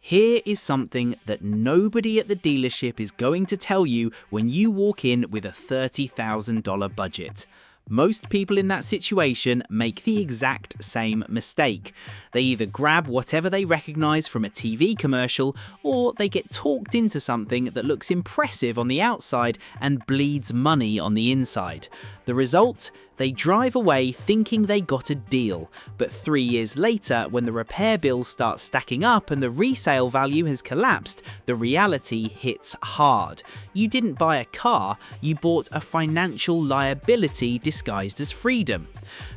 Here is something that nobody at the dealership is going to tell you when you walk in with a $30,000 budget. Most people in that situation make the exact same mistake. They either grab whatever they recognize from a TV commercial, or they get talked into something that looks impressive on the outside and bleeds money on the inside. The result? They drive away thinking they got a deal, but 3 years later, when the repair bills start stacking up and the resale value has collapsed, the reality hits hard. You didn't buy a car, you bought a financial liability disguised as freedom.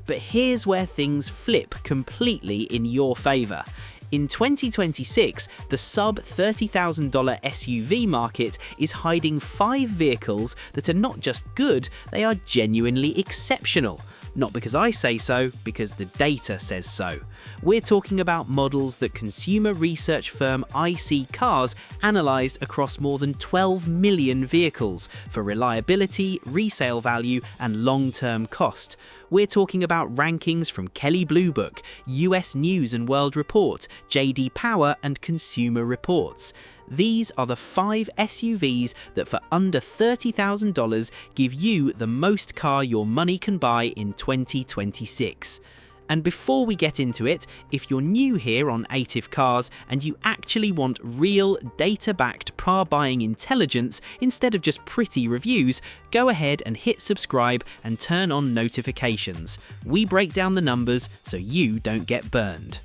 But here's where things flip completely in your favor. In 2026, the sub-$30,000 SUV market is hiding 5 vehicles that are not just good, they are genuinely exceptional. Not because I say so, because the data says so. We're talking about models that consumer research firm IC Cars analysed across more than 12 million vehicles for reliability, resale value, and long-term cost. We're talking about rankings from Kelley Blue Book, US News and World Report, JD Power, and Consumer Reports. These are the 5 SUVs that for under $30,000 give you the most car your money can buy in 2026. And before we get into it, if you're new here on Atif Cars and you actually want real data-backed car buying intelligence instead of just pretty reviews, go ahead and hit subscribe and turn on notifications. We break down the numbers so you don't get burned.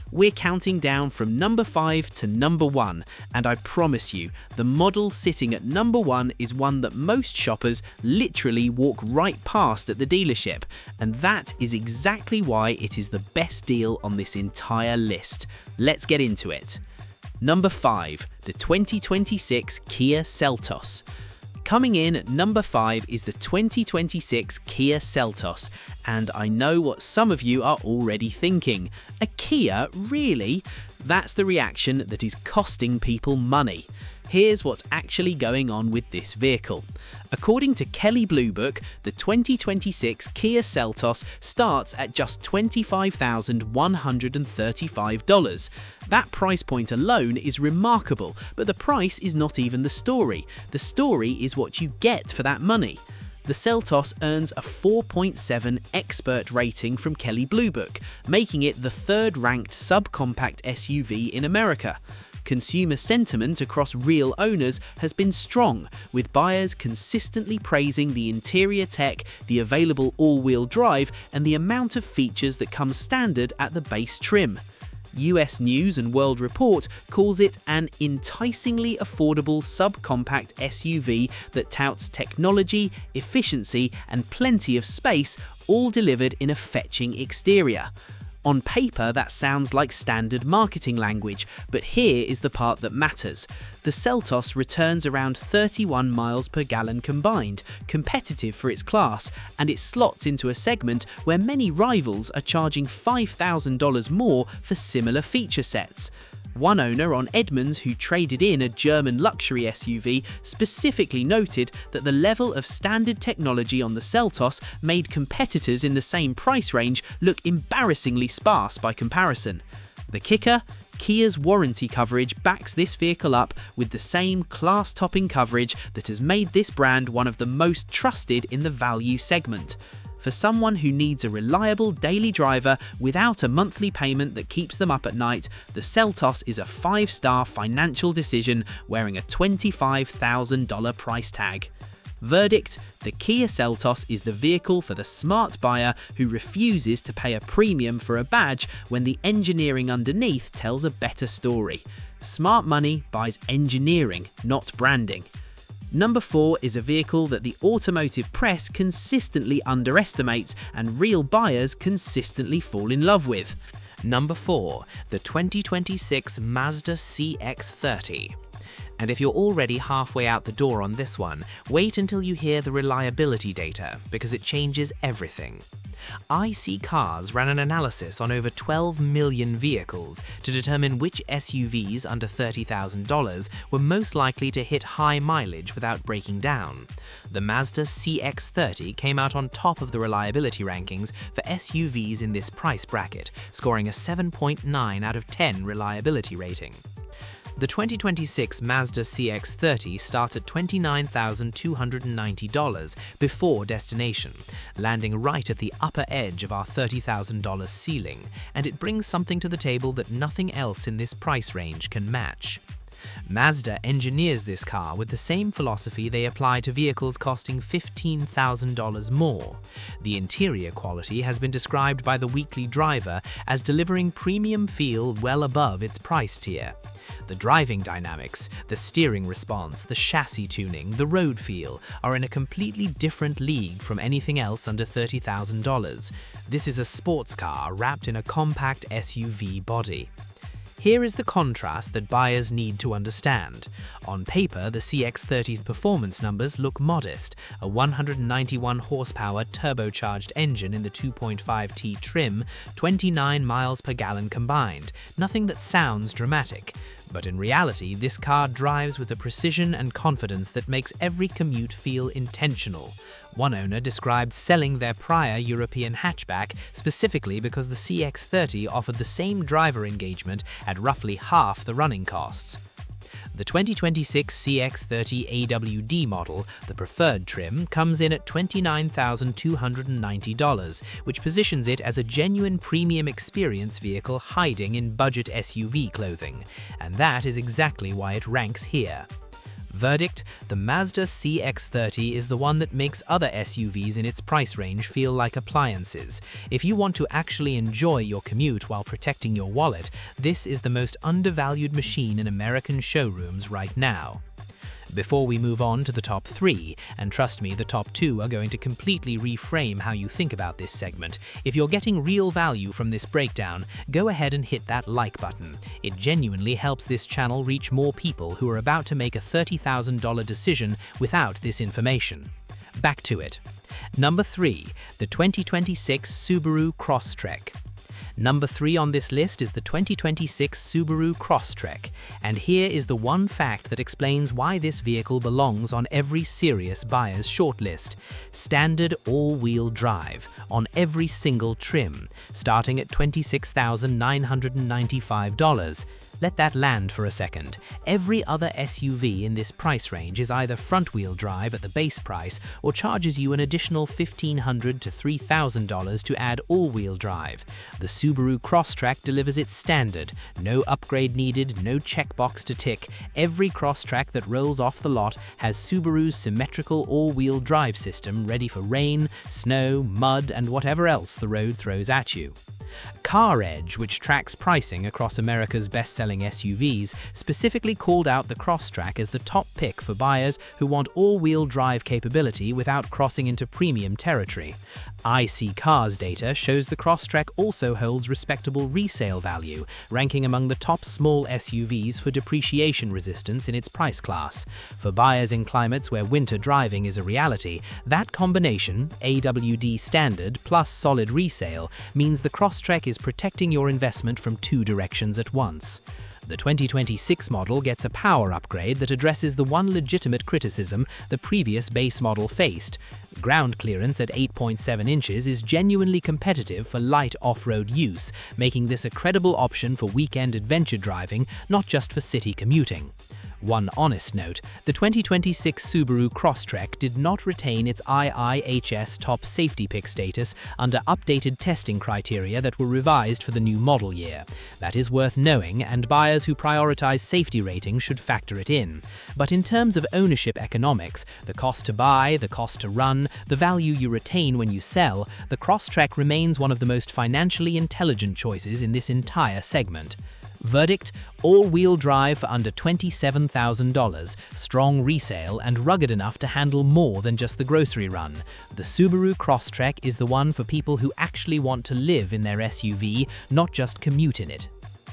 We're counting down from number 5 to number 1, and I promise you, the model sitting at number 1 is one that most shoppers literally walk right past at the dealership, and that is exactly why it is the best deal on this entire list. Let's get into it. Number 5, the 2026 Kia Seltos. Coming in at number 5 is the 2026 Kia Seltos, and I know what some of you are already thinking. A Kia, really? That's the reaction that is costing people money. Here's what's actually going on with this vehicle. According to Kelley Blue Book, the 2026 Kia Seltos starts at just $25,135. That price point alone is remarkable, but the price is not even the story. The story is what you get for that money. The Seltos earns a 4.7 expert rating from Kelley Blue Book, making it the 3rd-ranked subcompact SUV in America. Consumer sentiment across real owners has been strong, with buyers consistently praising the interior tech, the available all-wheel drive, and the amount of features that come standard at the base trim. US News and World Report calls it an enticingly affordable subcompact SUV that touts technology, efficiency, and plenty of space, all delivered in a fetching exterior. On paper, that sounds like standard marketing language, but here is the part that matters. The Seltos returns around 31 miles per gallon combined, competitive for its class, and it slots into a segment where many rivals are charging $5,000 more for similar feature sets. One owner on Edmunds who traded in a German luxury SUV specifically noted that the level of standard technology on the Seltos made competitors in the same price range look embarrassingly sparse by comparison. The kicker? Kia's warranty coverage backs this vehicle up with the same class-topping coverage that has made this brand one of the most trusted in the value segment. For someone who needs a reliable daily driver without a monthly payment that keeps them up at night, the Seltos is a 5-star financial decision wearing a $25,000 price tag. Verdict: the Kia Seltos is the vehicle for the smart buyer who refuses to pay a premium for a badge when the engineering underneath tells a better story. Smart money buys engineering, not branding. Number 4 is a vehicle that the automotive press consistently underestimates and real buyers consistently fall in love with. Number 4, the 2026 Mazda CX-30. And if you're already halfway out the door on this one, wait until you hear the reliability data, because it changes everything. IC Cars ran an analysis on over 12 million vehicles to determine which SUVs under $30,000 were most likely to hit high mileage without breaking down. The Mazda CX-30 came out on top of the reliability rankings for SUVs in this price bracket, scoring a 7.9 out of 10 reliability rating. The 2026 Mazda CX-30 starts at $29,290 before destination, landing right at the upper edge of our $30,000 ceiling, and it brings something to the table that nothing else in this price range can match. Mazda engineers this car with the same philosophy they apply to vehicles costing $15,000 more. The interior quality has been described by the Weekly Driver as delivering premium feel well above its price tier. The driving dynamics, the steering response, the chassis tuning, the road feel are in a completely different league from anything else under $30,000. This is a sports car wrapped in a compact SUV body. Here is the contrast that buyers need to understand. On paper, the CX-30's performance numbers look modest, a 191 horsepower turbocharged engine in the 2.5T trim, 29 miles per gallon combined, nothing that sounds dramatic. But in reality, this car drives with a precision and confidence that makes every commute feel intentional. One owner described selling their prior European hatchback specifically because the CX-30 offered the same driver engagement at roughly half the running costs. The 2026 CX-30 AWD model, the preferred trim, comes in at $29,290, which positions it as a genuine premium experience vehicle hiding in budget SUV clothing. And that is exactly why it ranks here. Verdict: the Mazda CX-30 is the one that makes other SUVs in its price range feel like appliances. If you want to actually enjoy your commute while protecting your wallet, this is the most undervalued machine in American showrooms right now. Before we move on to the top 3, and trust me, the top 2 are going to completely reframe how you think about this segment, if you're getting real value from this breakdown, go ahead and hit that like button. It genuinely helps this channel reach more people who are about to make a $30,000 decision without this information. Back to it. Number 3, the 2026 Subaru Crosstrek. Number 3 on this list is the 2026 Subaru Crosstrek, and here is the one fact that explains why this vehicle belongs on every serious buyer's shortlist. Standard all-wheel drive on every single trim, starting at $26,995. Let that land for a second. Every other SUV in this price range is either front-wheel drive at the base price or charges you an additional $1,500 to $3,000 to add all-wheel drive. The Subaru Crosstrek delivers its standard. No upgrade needed, no checkbox to tick. Every Crosstrek that rolls off the lot has Subaru's symmetrical all-wheel drive system ready for rain, snow, mud, and whatever else the road throws at you. CarEdge, which tracks pricing across America's best-selling SUVs, specifically called out the Crosstrek as the top pick for buyers who want all-wheel drive capability without crossing into premium territory. iSeeCars data shows the Crosstrek also holds respectable resale value, ranking among the top small SUVs for depreciation resistance in its price class. For buyers in climates where winter driving is a reality, that combination, AWD standard plus solid resale, means the Crosstrek is protecting your investment from two directions at once. The 2026 model gets a power upgrade that addresses the one legitimate criticism the previous base model faced. Ground clearance at 8.7 inches is genuinely competitive for light off-road use, making this a credible option for weekend adventure driving, not just for city commuting. One honest note, the 2026 Subaru Crosstrek did not retain its IIHS top safety pick status under updated testing criteria that were revised for the new model year. That is worth knowing, and buyers who prioritize safety ratings should factor it in. But in terms of ownership economics, the cost to buy, the cost to run, the value you retain when you sell, the Crosstrek remains one of the most financially intelligent choices in this entire segment. Verdict: all-wheel drive for under $27,000, strong resale, and rugged enough to handle more than just the grocery run. The Subaru Crosstrek is the one for people who actually want to live in their SUV, not just commute in it.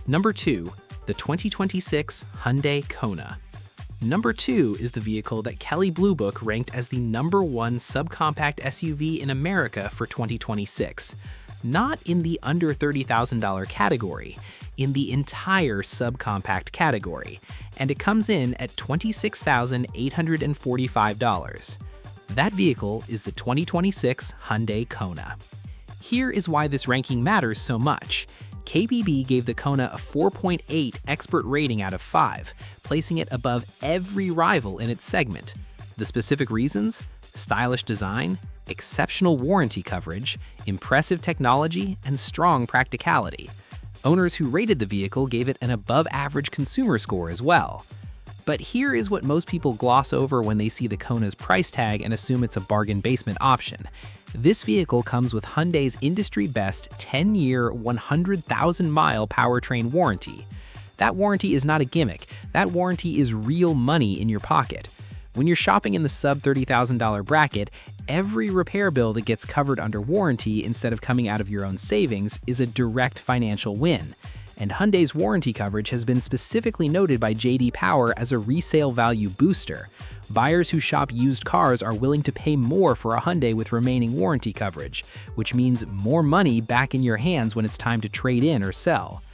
Number 2, the 2026 Hyundai Kona. Number 2 is the vehicle that Kelley Blue Book ranked as the #1 subcompact SUV in America for 2026. Not in the under $30,000 category, in the entire subcompact category, and it comes in at $26,845. That vehicle is the 2026 Hyundai Kona. Here is why this ranking matters so much. KBB gave the Kona a 4.8 expert rating out of 5, placing it above every rival in its segment. The specific reasons? Stylish design, exceptional warranty coverage, impressive technology, and strong practicality. Owners who rated the vehicle gave it an above-average consumer score as well. But here is what most people gloss over when they see the Kona's price tag and assume it's a bargain basement option. This vehicle comes with Hyundai's industry-best 10-year, 100,000-mile powertrain warranty. That warranty is not a gimmick. That warranty is real money in your pocket. When you're shopping in the sub-$30,000 bracket, every repair bill that gets covered under warranty instead of coming out of your own savings is a direct financial win. And Hyundai's warranty coverage has been specifically noted by J.D. Power as a resale value booster. Buyers who shop used cars are willing to pay more for a Hyundai with remaining warranty coverage, which means more money back in your hands when it's time to trade in or sell.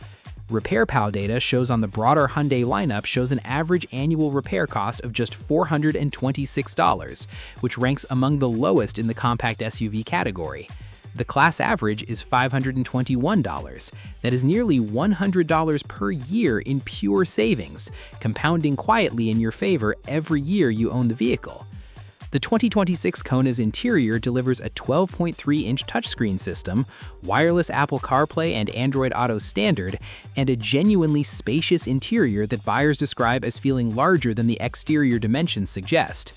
RepairPal data shows on the broader Hyundai lineup shows an average annual repair cost of just $426, which ranks among the lowest in the compact SUV category. The class average is $521. That is nearly $100 per year in pure savings, compounding quietly in your favor every year you own the vehicle. The 2026 Kona's interior delivers a 12.3-inch touchscreen system, wireless Apple CarPlay and Android Auto standard, and a genuinely spacious interior that buyers describe as feeling larger than the exterior dimensions suggest.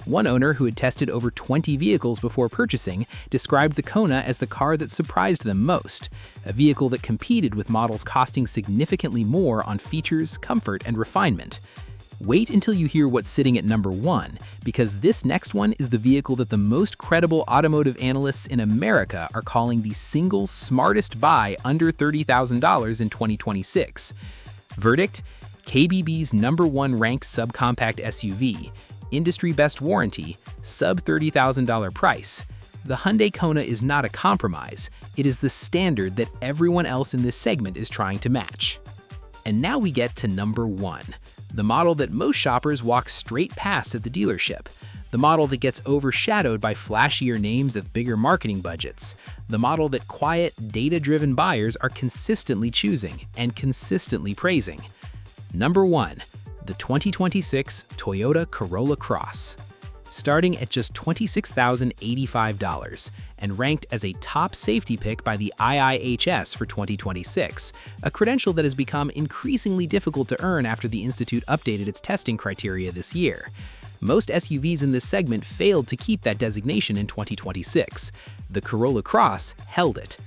One owner who had tested over 20 vehicles before purchasing described the Kona as the car that surprised them most, a vehicle that competed with models costing significantly more on features, comfort, and refinement. Wait until you hear what's sitting at number 1, because this next one is the vehicle that the most credible automotive analysts in America are calling the single smartest buy under $30,000 in 2026. Verdict? KBB's number 1 ranked subcompact SUV, industry best warranty, sub $30,000 price. The Hyundai Kona is not a compromise, it is the standard that everyone else in this segment is trying to match. And now we get to number 1, the model that most shoppers walk straight past at the dealership, the model that gets overshadowed by flashier names with bigger marketing budgets, the model that quiet, data-driven buyers are consistently choosing and consistently praising. Number 1. The 2026 Toyota Corolla Cross. Starting at just $26,085 and ranked as a top safety pick by the IIHS for 2026, a credential that has become increasingly difficult to earn after the Institute updated its testing criteria this year. Most SUVs in this segment failed to keep that designation in 2026. The Corolla Cross held it.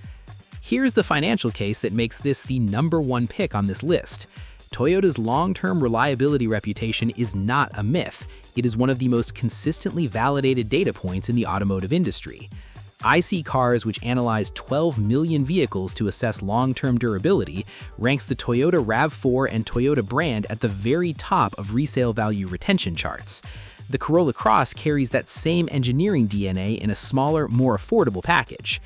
Here's the financial case that makes this the number 1 pick on this list. Toyota's long-term reliability reputation is not a myth. It is one of the most consistently validated data points in the automotive industry. IC Cars, which analyzed 12 million vehicles to assess long-term durability, ranks the Toyota RAV4 and Toyota brand at the very top of resale value retention charts. The Corolla Cross carries that same engineering DNA in a smaller, more affordable package.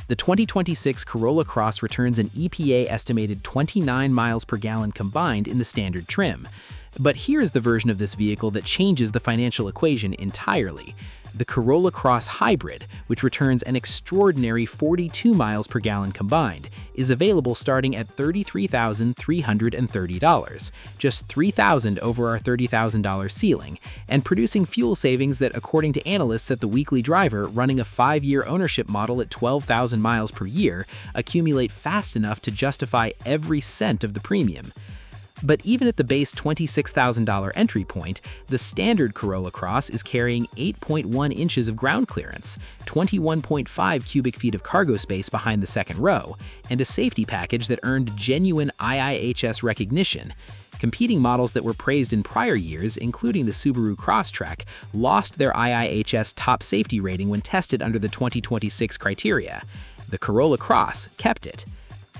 The 2026 Corolla Cross returns an EPA-estimated 29 miles per gallon combined in the standard trim. But here's the version of this vehicle that changes the financial equation entirely. The Corolla Cross Hybrid, which returns an extraordinary 42 miles per gallon combined, is available starting at $33,330, just $3,000 over our $30,000 ceiling, and producing fuel savings that, according to analysts at the Weekly Driver, running a 5-year ownership model at 12,000 miles per year, accumulate fast enough to justify every cent of the premium. But even at the base $26,000 entry point, the standard Corolla Cross is carrying 8.1 inches of ground clearance, 21.5 cubic feet of cargo space behind the second row, and a safety package that earned genuine IIHS recognition. Competing models that were praised in prior years, including the Subaru Crosstrek, lost their IIHS top safety rating when tested under the 2026 criteria. The Corolla Cross kept it.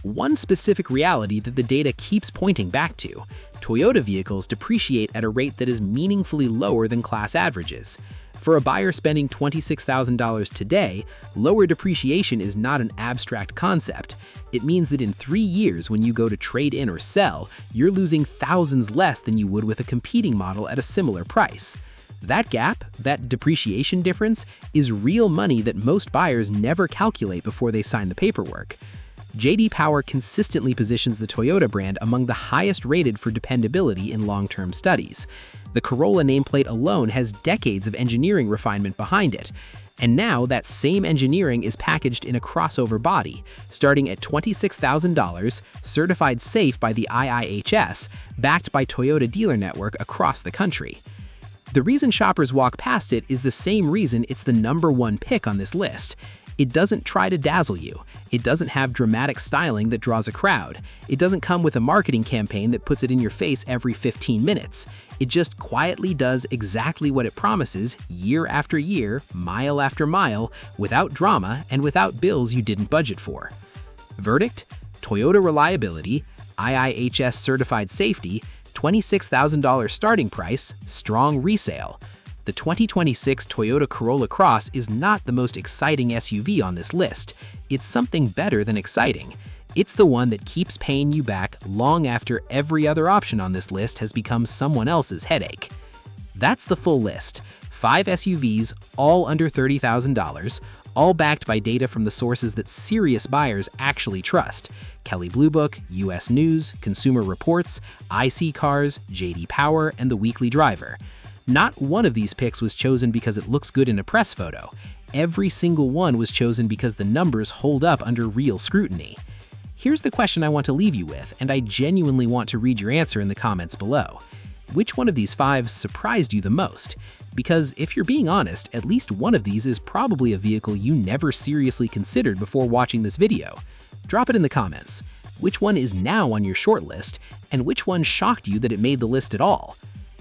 One specific reality that the data keeps pointing back to: Toyota vehicles depreciate at a rate that is meaningfully lower than class averages. For a buyer spending $26,000 today, lower depreciation is not an abstract concept. It means that in 3 years, when you go to trade in or sell, you're losing thousands less than you would with a competing model at a similar price. That gap, that depreciation difference, is real money that most buyers never calculate before they sign the paperwork. J.D. Power consistently positions the Toyota brand among the highest rated for dependability in long-term studies. The Corolla nameplate alone has decades of engineering refinement behind it. And now that same engineering is packaged in a crossover body, starting at $26,000, certified safe by the IIHS, backed by Toyota dealer network across the country. The reason shoppers walk past it is the same reason it's the #1 pick on this list. It doesn't try to dazzle you. It doesn't have dramatic styling that draws a crowd. It doesn't come with a marketing campaign that puts it in your face every 15 minutes. It just quietly does exactly what it promises year after year, mile after mile, without drama and without bills you didn't budget for. Verdict: Toyota reliability, IIHS certified safety, $26,000 starting price, strong resale. The 2026 Toyota Corolla Cross is not the most exciting SUV on this list. It's something better than exciting. It's the one that keeps paying you back long after every other option on this list has become someone else's headache. That's the full list. 5 SUVs, all under $30,000, all backed by data from the sources that serious buyers actually trust: Kelley Blue Book, US News, Consumer Reports, iSeeCars, J.D. Power, and The Weekly Driver. Not one of these picks was chosen because it looks good in a press photo. Every single one was chosen because the numbers hold up under real scrutiny. Here's the question I want to leave you with, and I genuinely want to read your answer in the comments below. Which one of these 5 surprised you the most? Because if you're being honest, at least one of these is probably a vehicle you never seriously considered before watching this video. Drop it in the comments. Which one is now on your short list, and which one shocked you that it made the list at all?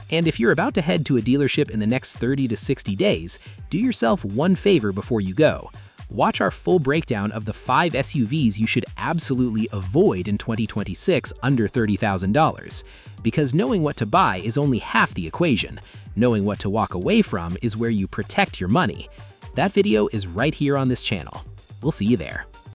And if you're about to head to a dealership in the next 30 to 60 days, do yourself one favor before you go. Watch our full breakdown of the 5 SUVs you should absolutely avoid in 2026 under $30,000. Because knowing what to buy is only half the equation. Knowing what to walk away from is where you protect your money. That video is right here on this channel. We'll see you there.